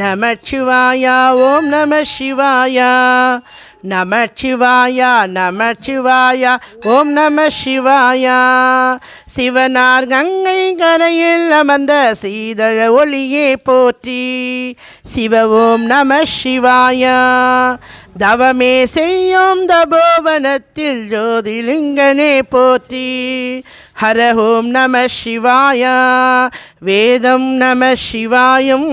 நமச்சிவாயா ஓம் நம சிவாயா நமச்சிவாயா நமச்சிவாயா ஓம் நம சிவாயா. சிவனார் கங்கை கரையில் அமர்ந்த சீதழ ஒளியே போற்றி. சிவ ஓம் நம சிவாயா. தவமே செய்யும் தபோவனத்தில் ஜோதிலிங்கனே போற்றி. ஹர ஓம் நம சிவாயா. வேதம் நம சிவாயம்,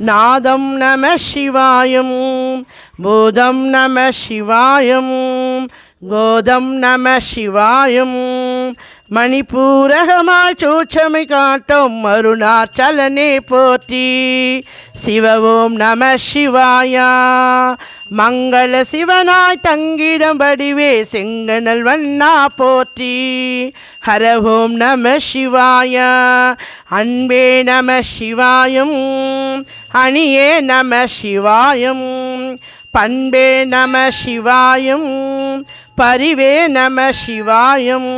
நாதம் நம சிவாயம், பூதம் நம சிவாயம், கோதம் நம சிவாயம், மணிப்பூரகமாய் சூட்சமை காட்டும் அருணாச்சலனே போற்றி. சிவ ஓம் நம சிவாயா. மங்கள சிவனாய் தங்கிடம் வடிவே செங்கனல் வண்ணா போற்றி. ஹர ஓம் நம சிவாயா. அன்பே நம சிவாயம், அணியே நம சிவாயம், பண்பே நம சிவாயம், பரிவே நம சிவாயம்.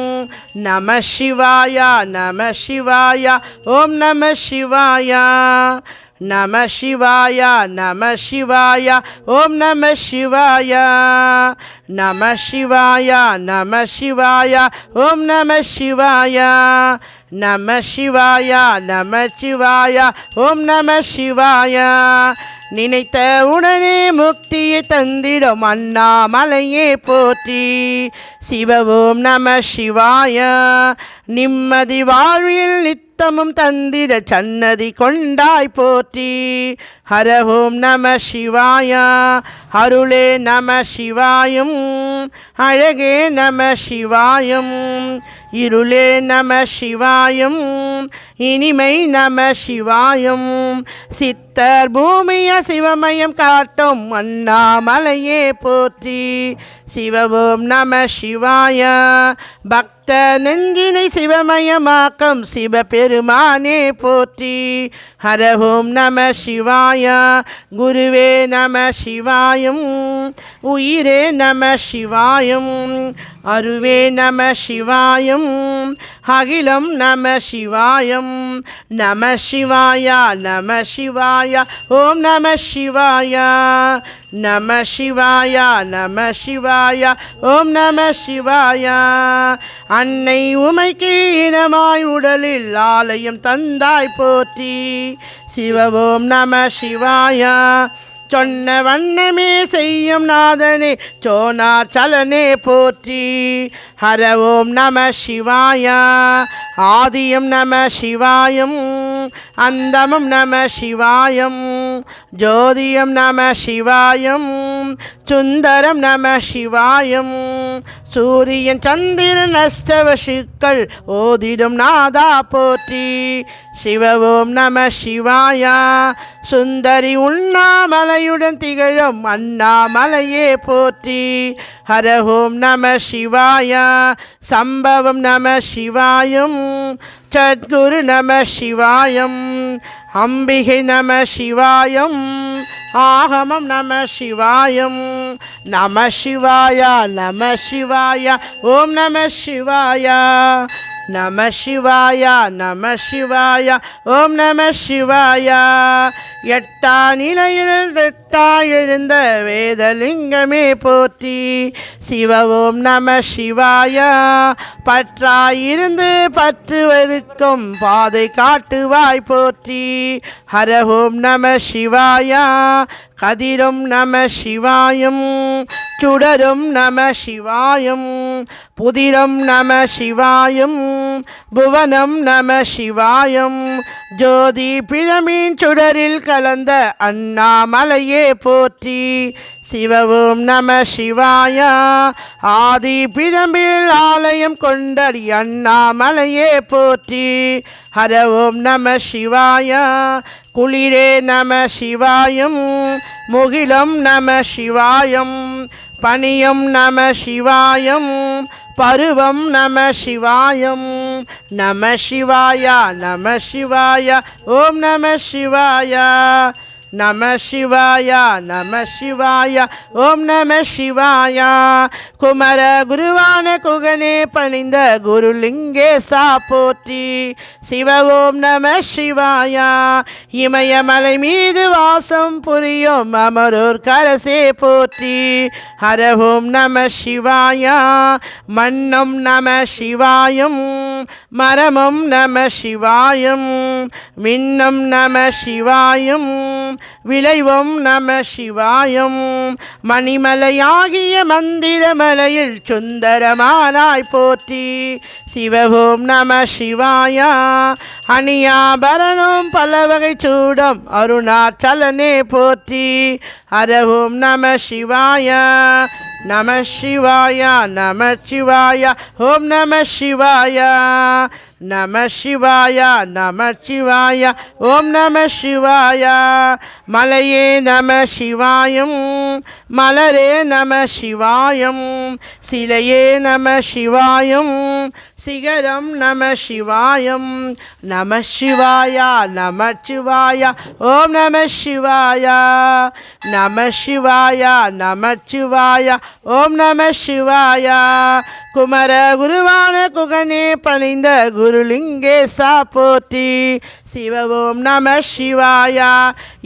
நம சிவாயா நம சிவாயா ஓம் நம சிவாயா. நம சிவாயா நம சிவாயா ஓம் நம சிவாயா. நம சிவாயா நம சிவாயா ஓம் நம சிவாயா. நம சிவாயா நம சிவாயா ஓம் நம சிவாயா. நினைத்த உடனே முக்தியை தந்திடும் அண்ணாமலையே போற்றி. சிவ ஓம் நம சிவாயா. நிம்மதி வாழ்வில் நித்தமும் தந்திட சன்னதி கொண்டாய் போற்றி. ஹர ஓம் நம சிவாயா. அருளே நம சிவாயம், அழகே நம சிவாயம், இருளே நம சிவாயம், இனிமை நம சிவாயம். சித்தர் பூமிய சிவமயம் காட்டும் அண்ணாமலையே போற்றி. சிவ ஓம் நம சிவாயா. பக்த நெஞ்சினை சிவமயமாக்கம் சிவபெருமானே போற்றி. ஹர ஓம் நம சிவாயா. குருவே நம சிவாயம், உயிரே நம சிவாயம், அருவே நம சிவாயம், அகிலம் நம சிவாயம். நம சிவாயா நம சிவாயா ஓம் நம சிவாயா. நம சிவாயா நம சிவாயா ஓம் நம சிவாயா. அன்னை உமைக்கு இனமாய் உடலில் ஆலயம் தந்தாய் போற்றி. சிவ ஓம் நம சிவாயா. சொன்ன வண்ணமே செய்யும் நாதனே சோனாச்சலனே போற்றி. ஹர ஓம் நம சிவாயா. ஆதியம் நம சிவாயம், அந்தமும் நம சிவாயம், ஜோதியம் நம சிவாயம், சுந்தரம் நம சிவாயம். சூரியன் சந்திரன் அஷ்டவசுக்கள் ஓதிடும் நாதா போற்றி. சிவ ஓம் நம சிவாயா. சுந்தரி உண்ணாமலையுடன் திகழும் அண்ணாமலையே போற்றி. ஹர ஓம் நம சிவாயா. சம்பவம் நம சிவாயம், சத்குரு நம சிவாயம், அம்பிகை நம சிவாயம், ஆகமம் நம சிவாயம். நம சிவாயா நம சிவாயா ஓம் நம சிவாயா. நம சிவாயா நம சிவாயா ஓம் நம சிவாயா. எட்டா நிலையில் எட்டா எழுந்த வேதலிங்கமே போற்றி. சிவ ஓம் நம சிவாயா. பற்றாயிருந்து பற்றுவருக்கும் பாதை காட்டுவாய் போற்றி. ஹர ஓம் நம சிவாயா. கதிரும் நம சிவாயம், சுடரும் நம சிவாயம், புதிரம் நம சிவாயம், புவனம் நம சிவாயம். ஜோதி பிழமின் சுடரில் கலந்த அண்ணாமலையே போற்றி. சிவ ஓம் நம சிவாயா. ஆதி பிழம்பில் ஆலயம் கொண்டடி அண்ணாமலையே போற்றி. ஹர ஓம் நம சிவாயா. குளிரே நம சிவாயம், முகிலம் நம சிவாயம், பனியம் நம சிவாயம், பருவம் நம சிவாயம். நம சிவாயா நம சிவாயா ஓம் நம சிவாயா. நம சிவாய நம சிவாய ஓம் நம சிவாய. குமர குருவான குகனே பணிந்த குருலிங்கேசா போற்றி. சிவ ஓம் நம சிவாய. இமயமலை மீது வாசம் புரியும் அமரோர் கரசே போற்றி. ஹர ஓம் நம சிவாய. மன்னம் நம சிவாயம் மரமம் நம சிவாயம் மின்னம் நம சிவாயம் விளைவும் நம சிவாயம். மணிமலையாகிய மந்திரமலையில் சுந்தரமானாய் போற்றி. சிவவோம் நம சிவாய. அணியாபரணம் பலவகை சூடம் அருணாச்சலனே போற்றி. ஹரவோம் நம சிவாய. நம சிவாய நம சிவாய ஓம் நம சிவாய. நம சிவாய நம சிவாய ஓம் நம சிவாய. மலையே நம சிவாயம் மலரே நம சிவாயம் சிலையே நம சிவாயம் சிகரம் நம சிவாயம். நம சிவாய நம சிவாய ஓம் நம சிவாய. நம சிவாய நம சிவாய ஓம் நம சிவாய. குமர குருவான குகனே பணிந்த குருலிங்கேசா போற்றி. சிவ ஓம் நம சிவாய.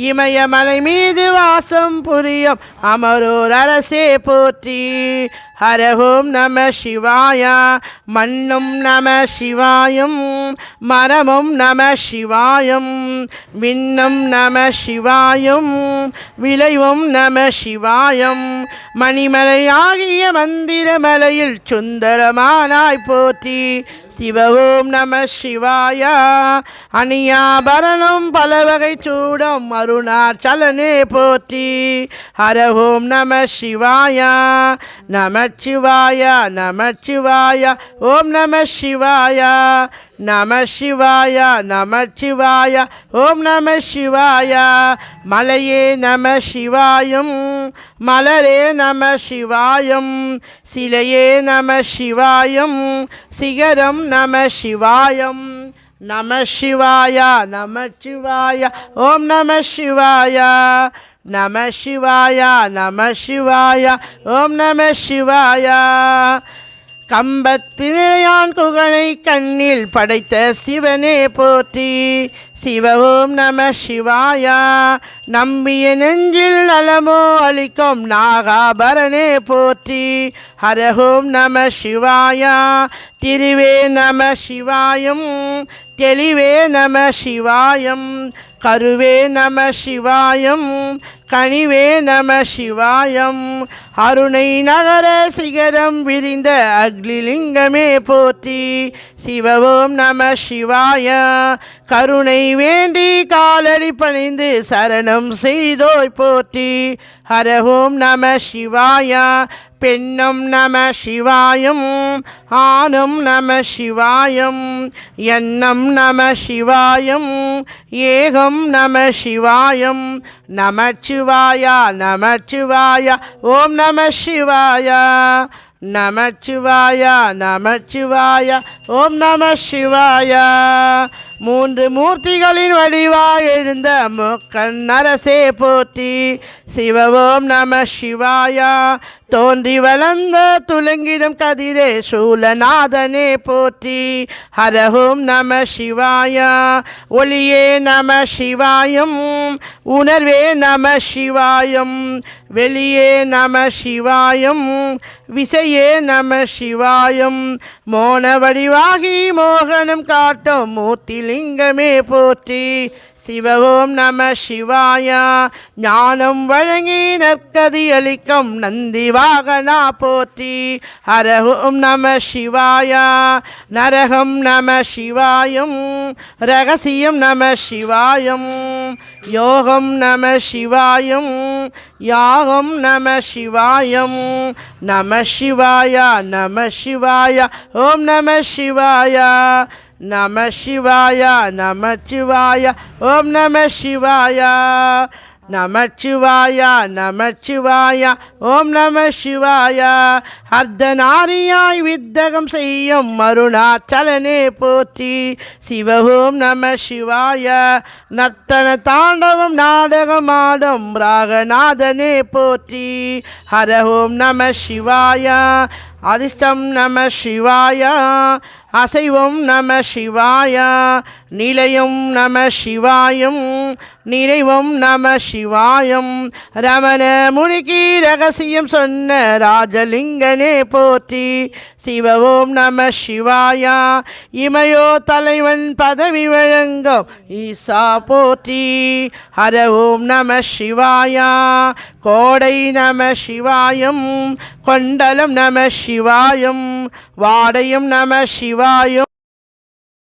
இமயமலை மீது வாசம் புரியும் அமரோர் அரசே போற்றி. ஹர ஓம் நம சிவாய. மண்ணும் நம சிவாயம் மரமும் நம சிவாயம் விண்ணும் நம சிவாயம் விளைவும் நம சிவாயம். மணிமலையாகிய மந்திரமலையில் சுந்தரமானாய் போற்றி. சிவ ஓம் நம சிவாய. அணியாபரணம் பலவகை சூடம் அருணாச்சலனே போற்றி. ஹர ஓம் நம சிவாய. நம சிவாய நம சிவாய ஓம் நம சிவாய. நம சிவாய நம சிவாய ஓம் நம சிவாய. மலையே நம சிவாயம் மலரே நம சிவாயம் சிலையே நம சிவாயம் சிகரம் நம சிவாயம். நம சிவாய நம சிவாய ஓம் நம சிவாய. நம சிவாய நம சிவாய ஓம் நம சிவாய. கம்பத்திலேயான் குகனை கண்ணில் படைத்த சிவனே போற்றி. சிவ ஓம் நம சிவாய. நம்பிய நெஞ்சில் நலமோ அளிக்கும் நாகாபரணே போற்றி. ஹர ஓம் நம சிவாய. திருவே நம சிவாயம் தெளிவே நம சிவாயம் கருவே நம சிவாயம் கனிவே நம சிவாயம். அருணை நகர சிகரம் விரிந்த அக்னிலிங்கமே போற்றி. சிவ ஓம் நம சிவாய. கருணை வேண்டி காலடி பணிந்து சரணம் செய்தோய் போற்றி. ஹர ஓம் நம சிவாய. பெண்ணும் நம சிவாயம் ஆணும் நம சிவாயம் எண்ணம் நம சிவாயம் ஏகம் நம சிவாயம். நமச்சிவாய நமச்சிவாய ஓம் நம சிவாய. நமச்சிவாய நமச்சிவாய ஓம் நம சிவாய. மூன்று மூர்த்திகளின் வடிவாய் எழுந்த முக்கண் அரசே போற்றி. சிவ ஓம் நம சிவாய. தோன்றி வளர்ந்த துலங்கிடும் கதிரே சூலநாதனே போற்றி. ஹர ஓம் நம சிவாய. ஒளியே நம சிவாயம் உணர்வே நம சிவாயம் வெளியே நம சிவாயம் விசையே நம சிவாயம். மோன வடிவாகி மோகனம் காட்டும் மூர்த்திலிங்கமே போற்றி. சிவ ஓம் நம சிவாய. ஞானம் வழங்கி நற்கதி அளிக்கும் நந்தி வாகனா போற்றி. ஹர ஓம் நம சிவாய. நரகம் நம சிவாயம் ரகசியம் நம சிவாயம் யோகம் நம சிவாயம் யாகம் நம சிவாயம். நம சிவாய நம சிவாய ஓம் நம சிவாய. நம சிவாய நம சிவாய ஓம் நம சிவாய. நமச்சிவாய நமச்சிவாய ஓம் நம சிவாய அர்த்தநாரியாய் வித்தகம் செய்யும் அருணாச்சலனே போற்றி சிவ ஓம் நம சிவாய நர்த்தன தாண்டவம் நாடகமாடும் ராகநாதனே போற்றி ஹர ஓம் நம சிவாய அதிர்ஷ்டம் நம சிவாய அசைவம் நம சிவாய நிலையம் நம சிவாயம் நிறைவம் நம சிவாயம் ரமண முனிக்கு ரகசியம் சொன்ன ராஜலிங்கனே போற்றி சிவ ஓம் நம சிவாய இமையோ தலைவன் பதவி வழங்கும் ஈசா போற்றி ஹர ஓம் நம சிவாய கோடை நம சிவாயம் கொண்டலம் நம சிவாயம் வாடையும் நம சிவாயம்